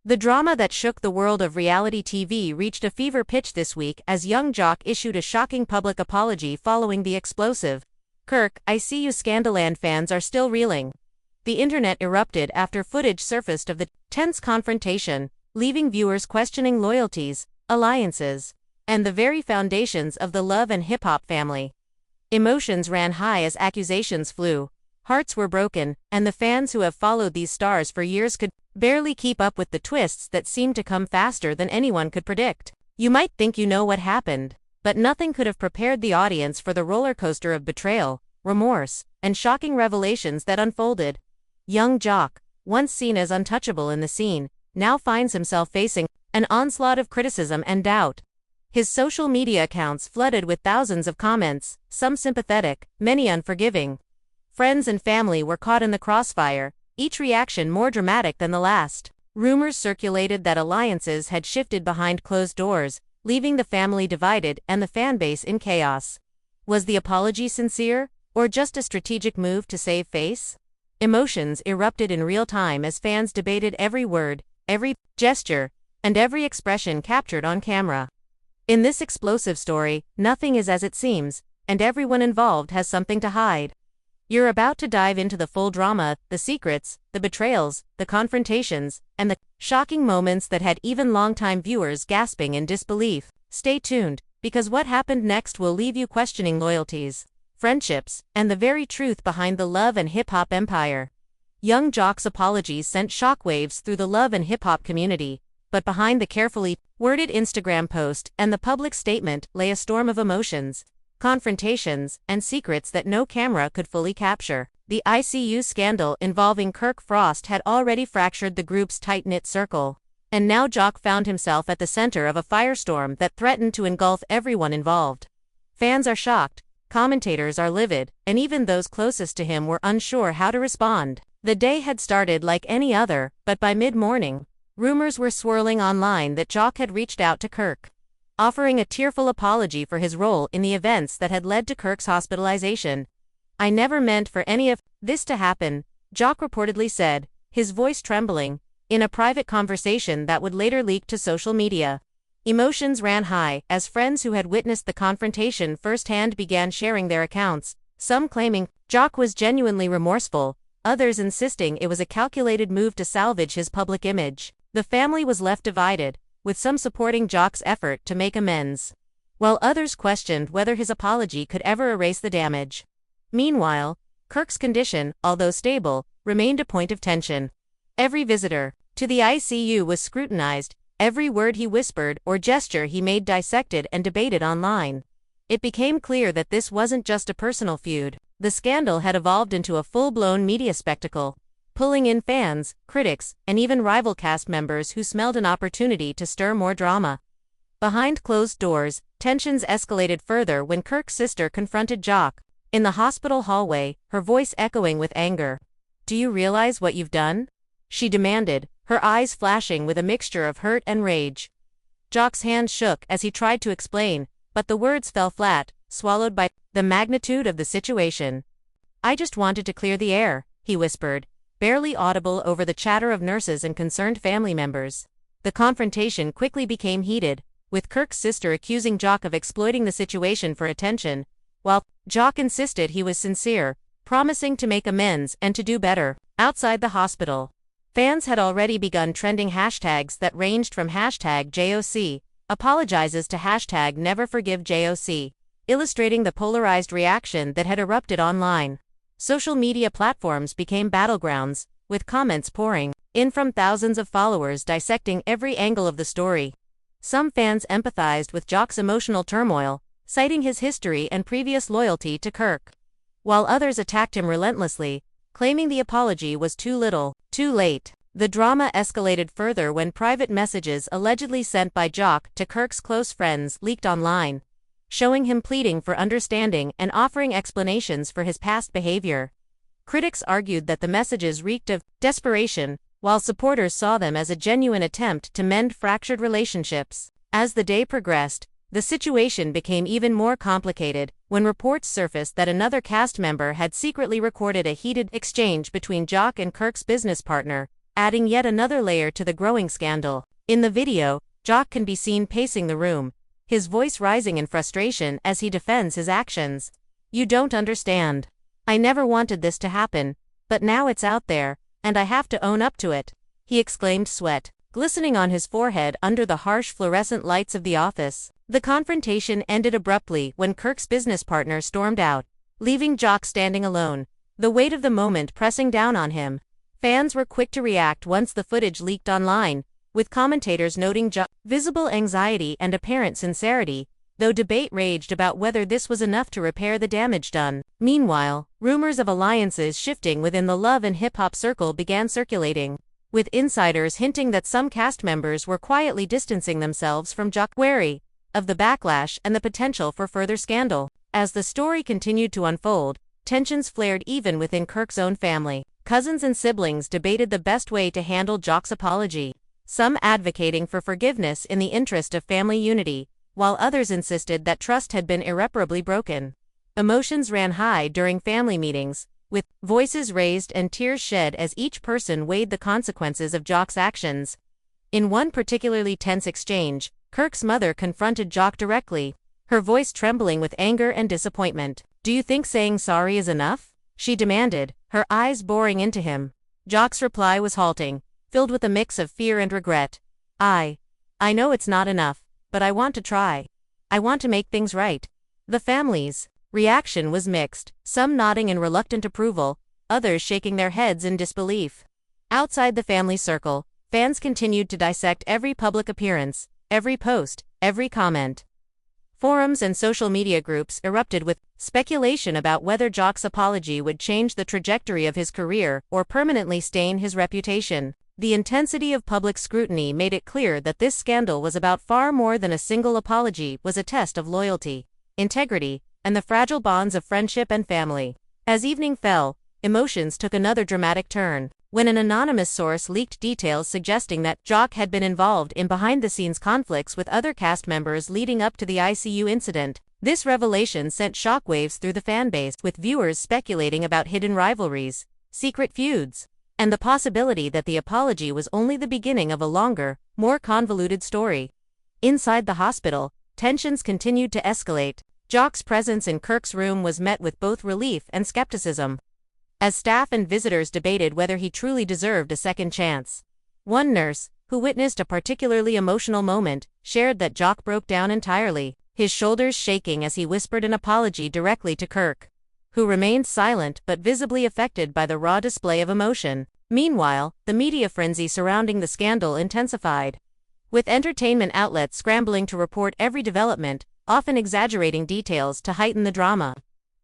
The drama that shook the world of reality TV reached a fever pitch this week as young Jock issued a shocking public apology following the explosive Kirk ICU scandal, and fans are still reeling. The internet erupted after footage surfaced of the tense confrontation, leaving viewers questioning loyalties, alliances, and the very foundations of the love and hip-hop family. Emotions ran high as accusations flew, hearts were broken, and the fans who have followed these stars for years could barely keep up with the twists that seemed to come faster than anyone could predict. You might think you know what happened, but nothing could have prepared the audience for the roller coaster of betrayal, remorse, and shocking revelations that unfolded. Young Jock, once seen as untouchable in the scene, now finds himself facing an onslaught of criticism and doubt. His social media accounts flooded with thousands of comments, some sympathetic, many unforgiving. Friends and family were caught in the crossfire, each reaction more dramatic than the last. Rumors circulated that alliances had shifted behind closed doors, leaving the family divided and the fanbase in chaos. Was the apology sincere, or just a strategic move to save face? Emotions erupted in real time as fans debated every word, every gesture, and every expression captured on camera. In this explosive story, nothing is as it seems, and everyone involved has something to hide. You're about to dive into the full drama, the secrets, the betrayals, the confrontations, and the shocking moments that had even longtime viewers gasping in disbelief. Stay tuned, because what happened next will leave you questioning loyalties, friendships, and the very truth behind the love and hip-hop empire. Young Jock's apologies sent shockwaves through the love and hip-hop community, but behind the carefully worded Instagram post and the public statement lay a storm of emotions, confrontations, and secrets that no camera could fully capture. The ICU scandal involving Kirk Frost had already fractured the group's tight-knit circle, and now Jock found himself at the center of a firestorm that threatened to engulf everyone involved. Fans are shocked, commentators are livid, and even those closest to him were unsure how to respond. The day had started like any other, but by mid-morning, rumors were swirling online that Jock had reached out to Kirk, offering a tearful apology for his role in the events that had led to Kirk's hospitalization. "I never meant for any of this to happen," Jock reportedly said, his voice trembling, in a private conversation that would later leak to social media. Emotions ran high as friends who had witnessed the confrontation firsthand began sharing their accounts, some claiming Jock was genuinely remorseful, others insisting it was a calculated move to salvage his public image. The family was left divided, with some supporting Jock's effort to make amends, while others questioned whether his apology could ever erase the damage. Meanwhile, Kirk's condition, although stable, remained a point of tension. Every visitor to the ICU was scrutinized, every word he whispered or gesture he made dissected and debated online. It became clear that this wasn't just a personal feud. The scandal had evolved into a full-blown media spectacle, pulling in fans, critics, and even rival cast members who smelled an opportunity to stir more drama. Behind closed doors, tensions escalated further when Kirk's sister confronted Jock in the hospital hallway, her voice echoing with anger. "Do you realize what you've done?" she demanded, her eyes flashing with a mixture of hurt and rage. Jock's hands shook as he tried to explain, but the words fell flat, swallowed by the magnitude of the situation. "I just wanted to clear the air," he whispered, barely audible over the chatter of nurses and concerned family members. The confrontation quickly became heated, with Kirk's sister accusing Jock of exploiting the situation for attention, while Jock insisted he was sincere, promising to make amends and to do better. Outside the hospital, fans had already begun trending hashtags that ranged from hashtag JOC apologizes to hashtag never forgive JOC, illustrating the polarized reaction that had erupted online. Social media platforms became battlegrounds, with comments pouring in from thousands of followers dissecting every angle of the story. Some fans empathized with Jock's emotional turmoil, citing his history and previous loyalty to Kirk, while others attacked him relentlessly, claiming the apology was too little, too late. The drama escalated further when private messages allegedly sent by Jock to Kirk's close friends leaked online, showing him pleading for understanding and offering explanations for his past behavior. Critics argued that the messages reeked of desperation, while supporters saw them as a genuine attempt to mend fractured relationships. As the day progressed, the situation became even more complicated when reports surfaced that another cast member had secretly recorded a heated exchange between Jock and Kirk's business partner, adding yet another layer to the growing scandal. In the video, Jock can be seen pacing the room, his voice rising in frustration as he defends his actions. "You don't understand. I never wanted this to happen, but now it's out there, and I have to own up to it," he exclaimed, sweat glistening on his forehead under the harsh fluorescent lights of the office. The confrontation ended abruptly when Kirk's business partner stormed out, leaving Jock standing alone, the weight of the moment pressing down on him. Fans were quick to react once the footage leaked online, with commentators noting Jock's visible anxiety and apparent sincerity, though debate raged about whether this was enough to repair the damage done. Meanwhile, rumors of alliances shifting within the love and hip-hop circle began circulating, with insiders hinting that some cast members were quietly distancing themselves from Jock, wary of the backlash and the potential for further scandal. As the story continued to unfold, tensions flared even within Kirk's own family. Cousins and siblings debated the best way to handle Jock's apology, some advocating for forgiveness in the interest of family unity, while others insisted that trust had been irreparably broken. Emotions ran high during family meetings, with voices raised and tears shed as each person weighed the consequences of Jock's actions. In one particularly tense exchange, Kirk's mother confronted Jock directly, her voice trembling with anger and disappointment. "Do you think saying sorry is enough?" she demanded, her eyes boring into him. Jock's reply was halting, filled with a mix of fear and regret. I know it's not enough, but I want to try. I want to make things right." The family's reaction was mixed, some nodding in reluctant approval, others shaking their heads in disbelief. Outside the family circle, fans continued to dissect every public appearance, every post, every comment. Forums and social media groups erupted with speculation about whether Jock's apology would change the trajectory of his career or permanently stain his reputation. The intensity of public scrutiny made it clear that this scandal was about far more than a single apology, was a test of loyalty, integrity, and the fragile bonds of friendship and family. As evening fell, emotions took another dramatic turn, when an anonymous source leaked details suggesting that Jock had been involved in behind-the-scenes conflicts with other cast members leading up to the ICU incident. This revelation sent shockwaves through the fanbase, with viewers speculating about hidden rivalries, secret feuds, and the possibility that the apology was only the beginning of a longer, more convoluted story. Inside the hospital, tensions continued to escalate. Jock's presence in Kirk's room was met with both relief and skepticism, as staff and visitors debated whether he truly deserved a second chance. One nurse, who witnessed a particularly emotional moment, shared that Jock broke down entirely, his shoulders shaking as he whispered an apology directly to Kirk, who remained silent but visibly affected by the raw display of emotion. Meanwhile, the media frenzy surrounding the scandal intensified, with entertainment outlets scrambling to report every development, often exaggerating details to heighten the drama.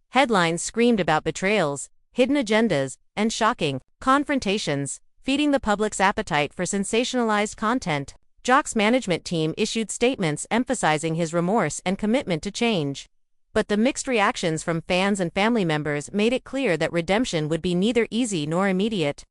Headlines screamed about betrayals, hidden agendas, and shocking confrontations, feeding the public's appetite for sensationalized content. Jock's management team issued statements emphasizing his remorse and commitment to change. But the mixed reactions from fans and family members made it clear that redemption would be neither easy nor immediate.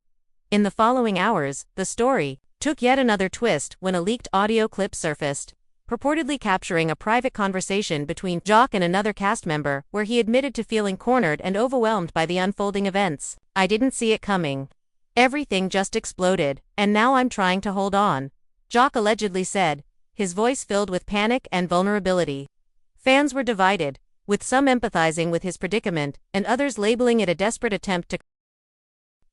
In the following hours, the story took yet another twist when a leaked audio clip surfaced, purportedly capturing a private conversation between Jock and another cast member, where he admitted to feeling cornered and overwhelmed by the unfolding events. "I didn't see it coming. Everything just exploded, and now I'm trying to hold on," Jock allegedly said, his voice filled with panic and vulnerability. Fans were divided, with some empathizing with his predicament, and others labeling it a desperate attempt to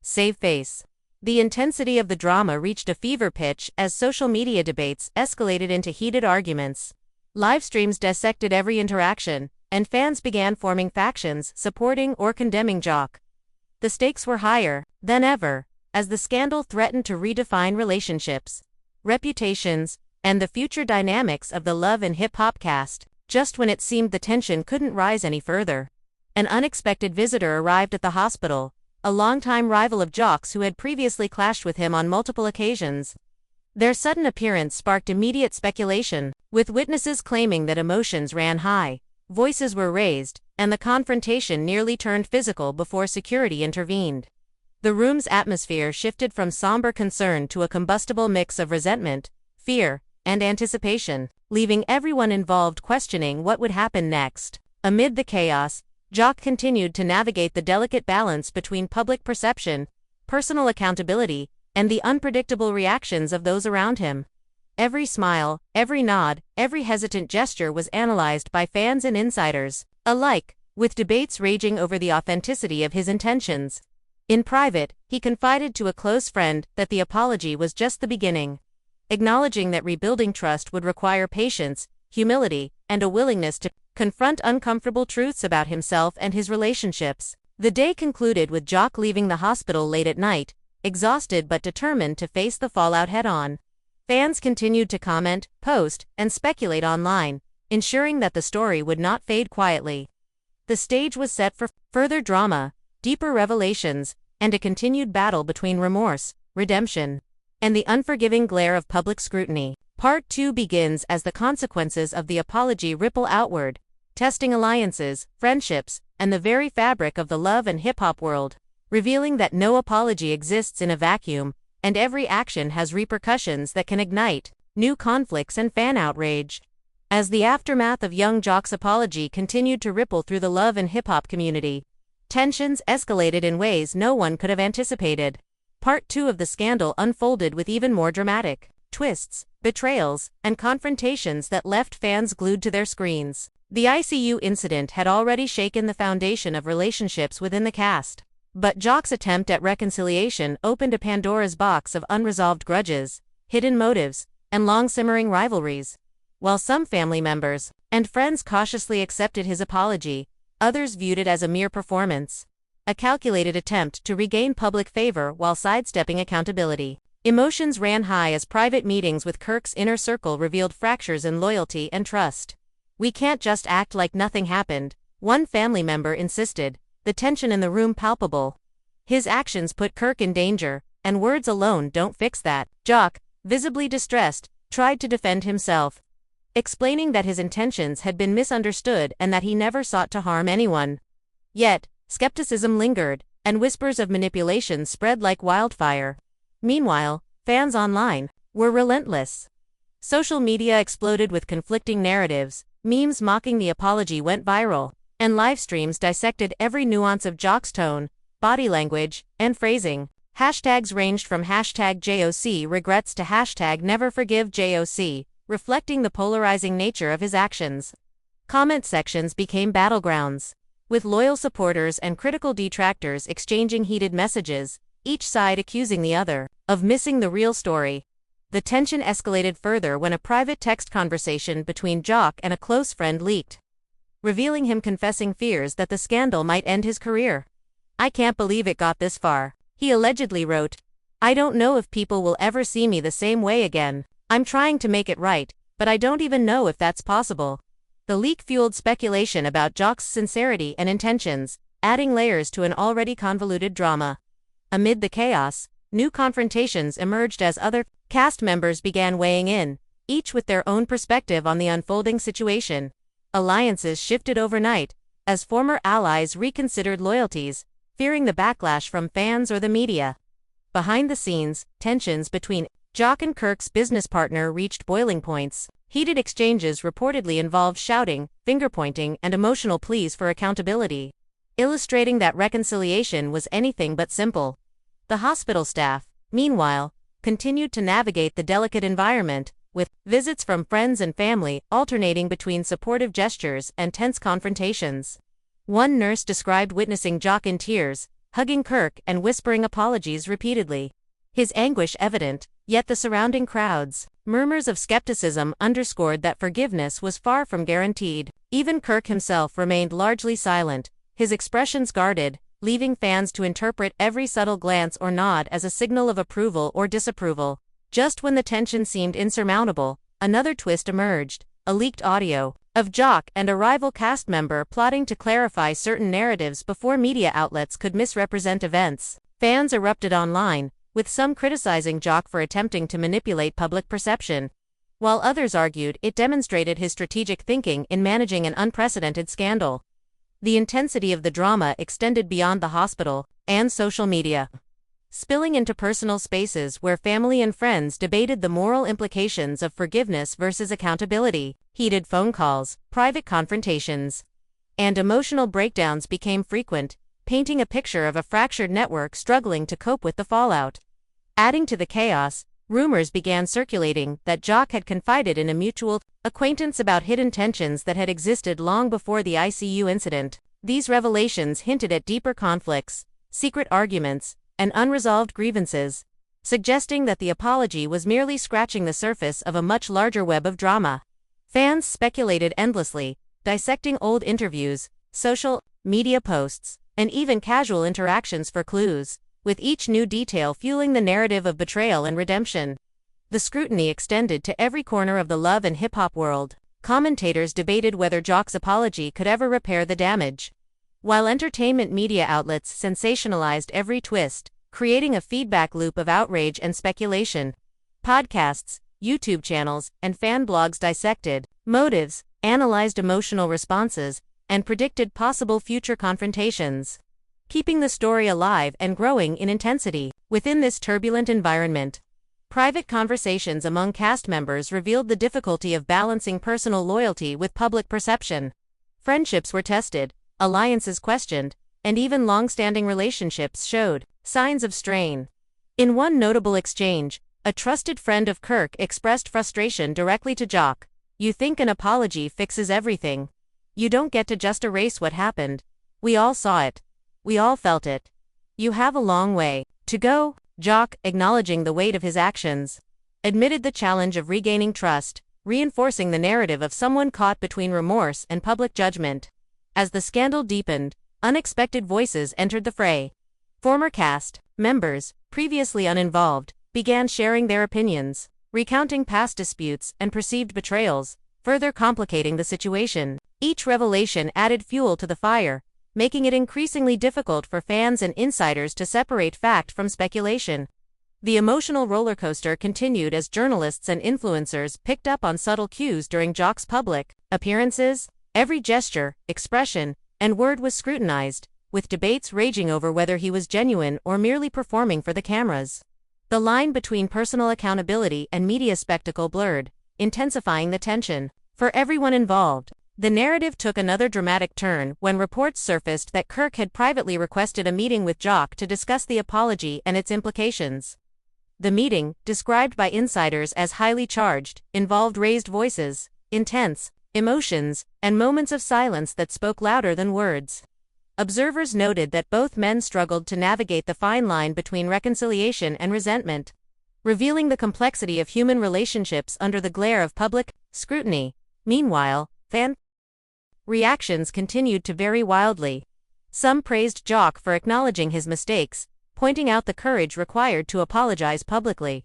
save face. The intensity of the drama reached a fever pitch as social media debates escalated into heated arguments. Live streams dissected every interaction, and fans began forming factions supporting or condemning Jock. The stakes were higher than ever, as the scandal threatened to redefine relationships, reputations, and the future dynamics of the love and hip-hop cast. Just when it seemed the tension couldn't rise any further, an unexpected visitor arrived at the hospital, a longtime rival of Jock's who had previously clashed with him on multiple occasions. Their sudden appearance sparked immediate speculation, with witnesses claiming that emotions ran high, voices were raised, and the confrontation nearly turned physical before security intervened. The room's atmosphere shifted from somber concern to a combustible mix of resentment, fear, and anticipation, leaving everyone involved questioning what would happen next. Amid the chaos, Jock continued to navigate the delicate balance between public perception, personal accountability, and the unpredictable reactions of those around him. Every smile, every nod, every hesitant gesture was analyzed by fans and insiders alike, with debates raging over the authenticity of his intentions. In private, he confided to a close friend that the apology was just the beginning, acknowledging that rebuilding trust would require patience, humility, and a willingness to confront uncomfortable truths about himself and his relationships. The day concluded with Jock leaving the hospital late at night, exhausted but determined to face the fallout head-on. Fans continued to comment, post, and speculate online, ensuring that the story would not fade quietly. The stage was set for further drama, deeper revelations, and a continued battle between remorse, redemption, and the unforgiving glare of public scrutiny. Part 2 begins as the consequences of the apology ripple outward, testing alliances, friendships, and the very fabric of the love and hip-hop world, revealing that no apology exists in a vacuum, and every action has repercussions that can ignite new conflicts and fan outrage. As the aftermath of young Jock's apology continued to ripple through the love and hip-hop community, tensions escalated in ways no one could have anticipated. Part 2 of the scandal unfolded with even more dramatic twists, betrayals, and confrontations that left fans glued to their screens. The ICU incident had already shaken the foundation of relationships within the cast, but Jock's attempt at reconciliation opened a Pandora's box of unresolved grudges, hidden motives, and long-simmering rivalries. While some family members and friends cautiously accepted his apology, others viewed it as a mere performance, a calculated attempt to regain public favor while sidestepping accountability. Emotions ran high as private meetings with Kirk's inner circle revealed fractures in loyalty and trust. "We can't just act like nothing happened," one family member insisted, the tension in the room palpable. His actions put Kirk in danger, and words alone don't fix that. Jock, visibly distressed, tried to defend himself, explaining that his intentions had been misunderstood and that he never sought to harm anyone. Yet, skepticism lingered, and whispers of manipulation spread like wildfire. Meanwhile, fans online were relentless. Social media exploded with conflicting narratives, memes mocking the apology went viral, and live streams dissected every nuance of Jock's tone, body language, and phrasing. Hashtags ranged from hashtag JOC regrets to hashtag never forgive JOC, reflecting the polarizing nature of his actions. Comment sections became battlegrounds, with loyal supporters and critical detractors exchanging heated messages, each side accusing the other of missing the real story. The tension escalated further when a private text conversation between Jock and a close friend leaked, revealing him confessing fears that the scandal might end his career. "I can't believe it got this far," he allegedly wrote. "I don't know if people will ever see me the same way again. I'm trying to make it right, but I don't even know if that's possible." The leak fueled speculation about Jock's sincerity and intentions, adding layers to an already convoluted drama. Amid the chaos, new confrontations emerged as other cast members began weighing in, each with their own perspective on the unfolding situation. Alliances shifted overnight, as former allies reconsidered loyalties, fearing the backlash from fans or the media. Behind the scenes, tensions between Jock and Kirk's business partner reached boiling points. Heated exchanges reportedly involved shouting, finger-pointing, and emotional pleas for accountability, illustrating that reconciliation was anything but simple. The hospital staff, meanwhile, continued to navigate the delicate environment, with visits from friends and family alternating between supportive gestures and tense confrontations. One nurse described witnessing Jock in tears, hugging Kirk and whispering apologies repeatedly, his anguish evident, yet the surrounding crowds' murmurs of skepticism underscored that forgiveness was far from guaranteed. Even Kirk himself remained largely silent, his expressions guarded, leaving fans to interpret every subtle glance or nod as a signal of approval or disapproval. Just when the tension seemed insurmountable, another twist emerged, a leaked audio of Jock and a rival cast member plotting to clarify certain narratives before media outlets could misrepresent events. Fans erupted online, with some criticizing Jock for attempting to manipulate public perception, while others argued it demonstrated his strategic thinking in managing an unprecedented scandal. The intensity of the drama extended beyond the hospital and social media, spilling into personal spaces where family and friends debated the moral implications of forgiveness versus accountability. Heated phone calls, private confrontations, and emotional breakdowns became frequent, painting a picture of a fractured network struggling to cope with the fallout. Adding to the chaos, rumors began circulating that Jock had confided in a mutual acquaintance about hidden tensions that had existed long before the ICU incident. These revelations hinted at deeper conflicts, secret arguments, and unresolved grievances, suggesting that the apology was merely scratching the surface of a much larger web of drama. Fans speculated endlessly, dissecting old interviews, social media posts, and even casual interactions for clues, with each new detail fueling the narrative of betrayal and redemption. The scrutiny extended to every corner of the love and hip-hop world. Commentators debated whether Jock's apology could ever repair the damage, while entertainment media outlets sensationalized every twist, creating a feedback loop of outrage and speculation. Podcasts, YouTube channels, and fan blogs dissected motives, analyzed emotional responses, and predicted possible future confrontations, keeping the story alive and growing in intensity. Within this turbulent environment, private conversations among cast members revealed the difficulty of balancing personal loyalty with public perception. Friendships were tested, alliances questioned, and even long-standing relationships showed signs of strain. In one notable exchange, a trusted friend of Kirk expressed frustration directly to Jock. "You think an apology fixes everything. You don't get to just erase what happened. We all saw it. We all felt it. You have a long way to go." Jock, acknowledging the weight of his actions, admitted the challenge of regaining trust, reinforcing the narrative of someone caught between remorse and public judgment. As the scandal deepened, unexpected voices entered the fray. Former cast members, previously uninvolved, began sharing their opinions, recounting past disputes and perceived betrayals, further complicating the situation. Each revelation added fuel to the fire, making it increasingly difficult for fans and insiders to separate fact from speculation. The emotional rollercoaster continued as journalists and influencers picked up on subtle cues during Jock's public appearances. Every gesture, expression, and word was scrutinized, with debates raging over whether he was genuine or merely performing for the cameras. The line between personal accountability and media spectacle blurred, intensifying the tension for everyone involved. The narrative took another dramatic turn when reports surfaced that Kirk had privately requested a meeting with Jock to discuss the apology and its implications. The meeting, described by insiders as highly charged, involved raised voices, intense emotions, and moments of silence that spoke louder than words. Observers noted that both men struggled to navigate the fine line between reconciliation and resentment, revealing the complexity of human relationships under the glare of public scrutiny. Meanwhile, fan reactions continued to vary wildly. Some praised Jock for acknowledging his mistakes, pointing out the courage required to apologize publicly,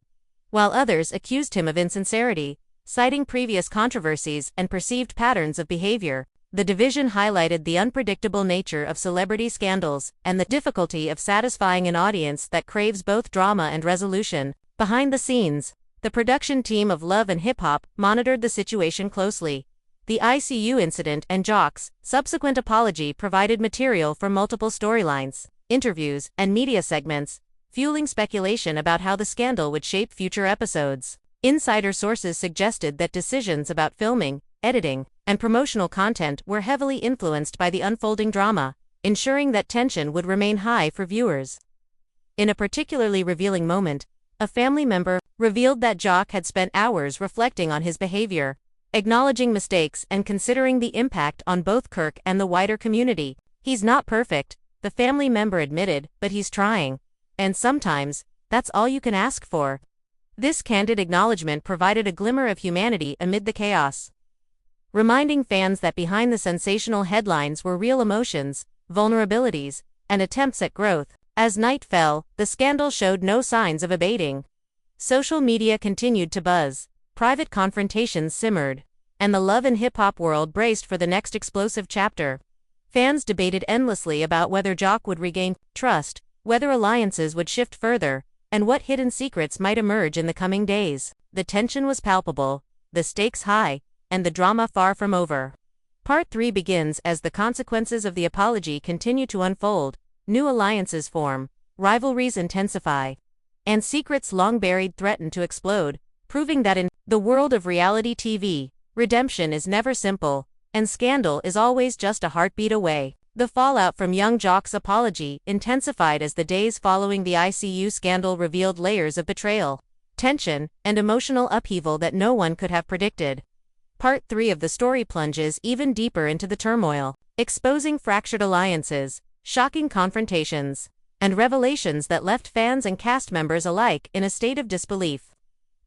while others accused him of insincerity, citing previous controversies and perceived patterns of behavior. The division highlighted the unpredictable nature of celebrity scandals and the difficulty of satisfying an audience that craves both drama and resolution. Behind the scenes, the production team of Love and Hip Hop monitored the situation closely. The ICU incident and Jock's subsequent apology provided material for multiple storylines, interviews, and media segments, fueling speculation about how the scandal would shape future episodes. Insider sources suggested that decisions about filming, editing, and promotional content were heavily influenced by the unfolding drama, ensuring that tension would remain high for viewers. In a particularly revealing moment, a family member revealed that Jock had spent hours reflecting on his behavior, acknowledging mistakes and considering the impact on both Kirk and the wider community. "He's not perfect," the family member admitted, "but he's trying. And sometimes, that's all you can ask for." This candid acknowledgement provided a glimmer of humanity amid the chaos, reminding fans that behind the sensational headlines were real emotions, vulnerabilities, and attempts at growth. As night fell, the scandal showed no signs of abating. Social media continued to buzz, private confrontations simmered, and the love and hip-hop world braced for the next explosive chapter. Fans debated endlessly about whether Jock would regain trust, whether alliances would shift further, and what hidden secrets might emerge in the coming days. The tension was palpable, the stakes high, and the drama far from over. Part 3 begins as the consequences of the apology continue to unfold, new alliances form, rivalries intensify, and secrets long buried threaten to explode, proving that in the world of reality TV, redemption is never simple, and scandal is always just a heartbeat away. The fallout from young Jock's apology intensified as the days following the ICU scandal revealed layers of betrayal, tension, and emotional upheaval that no one could have predicted. Part 3 of the story plunges even deeper into the turmoil, exposing fractured alliances, shocking confrontations, and revelations that left fans and cast members alike in a state of disbelief.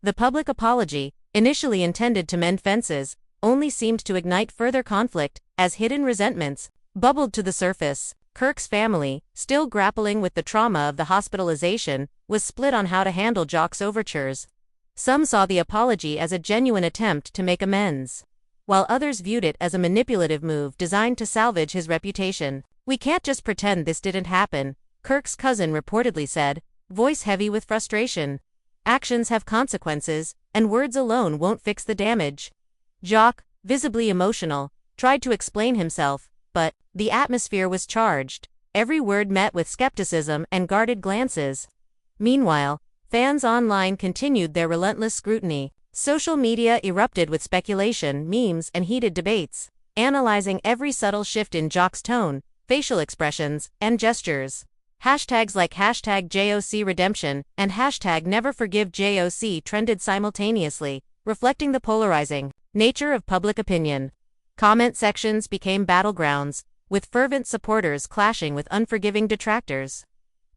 The public apology, initially intended to mend fences, only seemed to ignite further conflict, as hidden resentments bubbled to the surface. Kirk's family, still grappling with the trauma of the hospitalization, was split on how to handle Jock's overtures. Some saw the apology as a genuine attempt to make amends, while others viewed it as a manipulative move designed to salvage his reputation. "We can't just pretend this didn't happen," Kirk's cousin reportedly said, voice heavy with frustration. "Actions have consequences, and words alone won't fix the damage." Jock, visibly emotional, tried to explain himself, but the atmosphere was charged, every word met with skepticism and guarded glances. Meanwhile, fans online continued their relentless scrutiny. Social media erupted with speculation, memes, and heated debates, analyzing every subtle shift in Jock's tone, facial expressions, and gestures. Hashtags like #JOCRedemption and #NeverForgiveJOC trended simultaneously, reflecting the polarizing nature of public opinion. Comment sections became battlegrounds, with fervent supporters clashing with unforgiving detractors,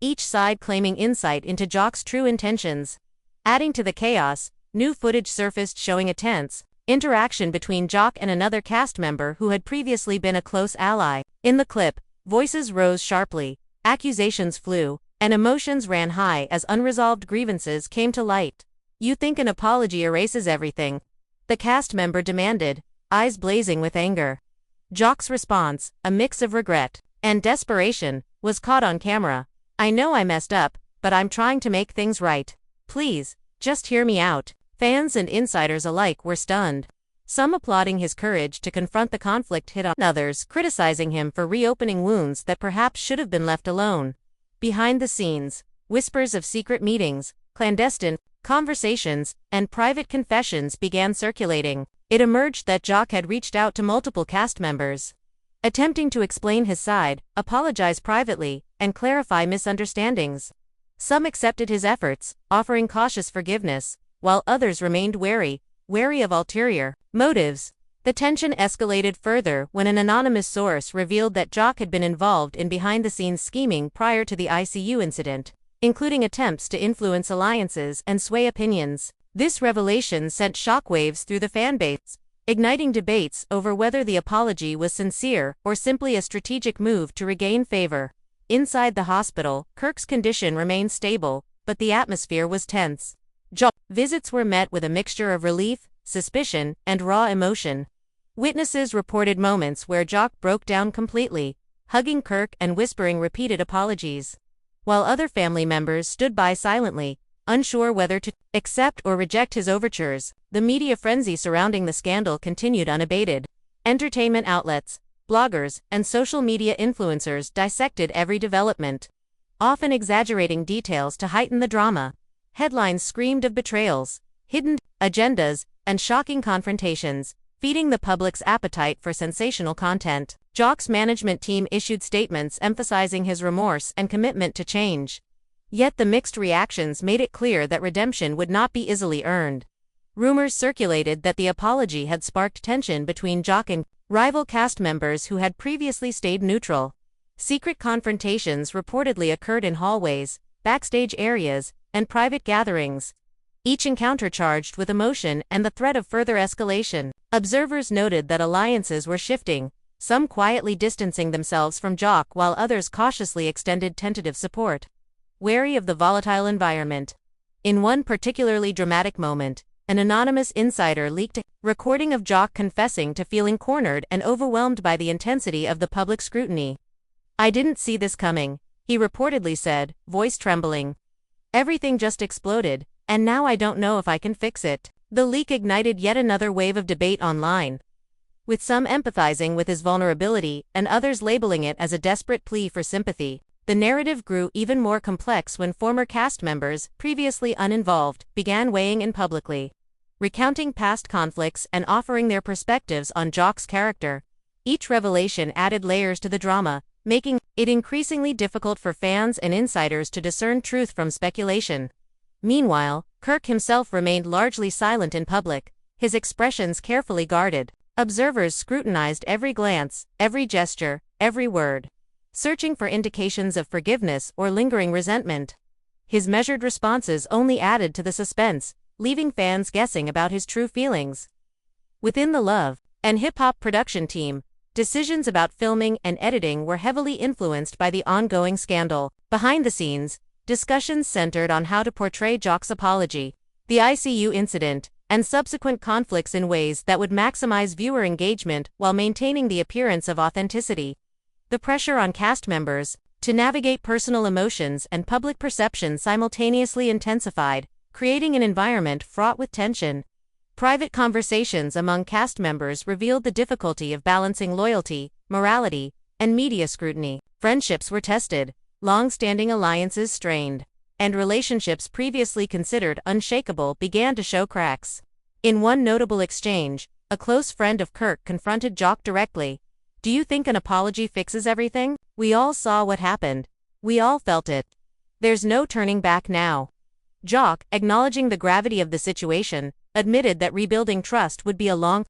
each side claiming insight into Jock's true intentions. Adding to the chaos, new footage surfaced showing a tense interaction between Jock and another cast member who had previously been a close ally. In the clip, voices rose sharply, accusations flew, and emotions ran high as unresolved grievances came to light. "You think an apology erases everything?" the cast member demanded, eyes blazing with anger. Jock's response, a mix of regret and desperation, was caught on camera. "I know I messed up, but I'm trying to make things right. Please, just hear me out." Fans and insiders alike were stunned, some applauding his courage to confront the conflict head-on, others criticizing him for reopening wounds that perhaps should have been left alone. Behind the scenes, whispers of secret meetings, clandestine conversations, and private confessions began circulating. It emerged that Jock had reached out to multiple cast members, attempting to explain his side, apologize privately, and clarify misunderstandings. Some accepted his efforts, offering cautious forgiveness, while others remained wary of ulterior motives. The tension escalated further when an anonymous source revealed that Jock had been involved in behind-the-scenes scheming prior to the ICU incident, including attempts to influence alliances and sway opinions. This revelation sent shockwaves through the fanbase, igniting debates over whether the apology was sincere or simply a strategic move to regain favor. Inside the hospital, Kirk's condition remained stable, but the atmosphere was tense. Visits were met with a mixture of relief, suspicion, and raw emotion. Witnesses reported moments where Jock broke down completely, hugging Kirk and whispering repeated apologies, while other family members stood by silently, unsure whether to accept or reject his overtures. The media frenzy surrounding the scandal continued unabated. Entertainment outlets, bloggers, and social media influencers dissected every development, often exaggerating details to heighten the drama. Headlines screamed of betrayals, hidden agendas, and shocking confrontations, feeding the public's appetite for sensational content. Jock's management team issued statements emphasizing his remorse and commitment to change. Yet the mixed reactions made it clear that redemption would not be easily earned. Rumors circulated that the apology had sparked tension between Jock and rival cast members who had previously stayed neutral. Secret confrontations reportedly occurred in hallways, backstage areas, and private gatherings, each encounter charged with emotion and the threat of further escalation. Observers noted that alliances were shifting, some quietly distancing themselves from Jock while others cautiously extended tentative support, wary of the volatile environment. In one particularly dramatic moment, an anonymous insider leaked a recording of Jock confessing to feeling cornered and overwhelmed by the intensity of the public scrutiny. "I didn't see this coming," he reportedly said, voice trembling. "Everything just exploded, and now I don't know if I can fix it." The leak ignited yet another wave of debate online, with some empathizing with his vulnerability and others labeling it as a desperate plea for sympathy. The narrative grew even more complex when former cast members, previously uninvolved, began weighing in publicly, recounting past conflicts and offering their perspectives on Jock's character. Each revelation added layers to the drama, making it increasingly difficult for fans and insiders to discern truth from speculation. Meanwhile, Kirk himself remained largely silent in public, his expressions carefully guarded. Observers scrutinized every glance, every gesture, every word, searching for indications of forgiveness or lingering resentment. His measured responses only added to the suspense, leaving fans guessing about his true feelings. Within the Love and Hip Hop production team, decisions about filming and editing were heavily influenced by the ongoing scandal. Behind the scenes, discussions centered on how to portray Jock's apology, the ICU incident, and subsequent conflicts in ways that would maximize viewer engagement while maintaining the appearance of authenticity. The pressure on cast members to navigate personal emotions and public perception simultaneously intensified, creating an environment fraught with tension. Private conversations among cast members revealed the difficulty of balancing loyalty, morality, and media scrutiny. Friendships were tested, long-standing alliances strained, and relationships previously considered unshakable began to show cracks. In one notable exchange, a close friend of Kirk confronted Jock directly. "Do you think an apology fixes everything? We all saw what happened. We all felt it. There's no turning back now." Jock, acknowledging the gravity of the situation, admitted that rebuilding trust would be a long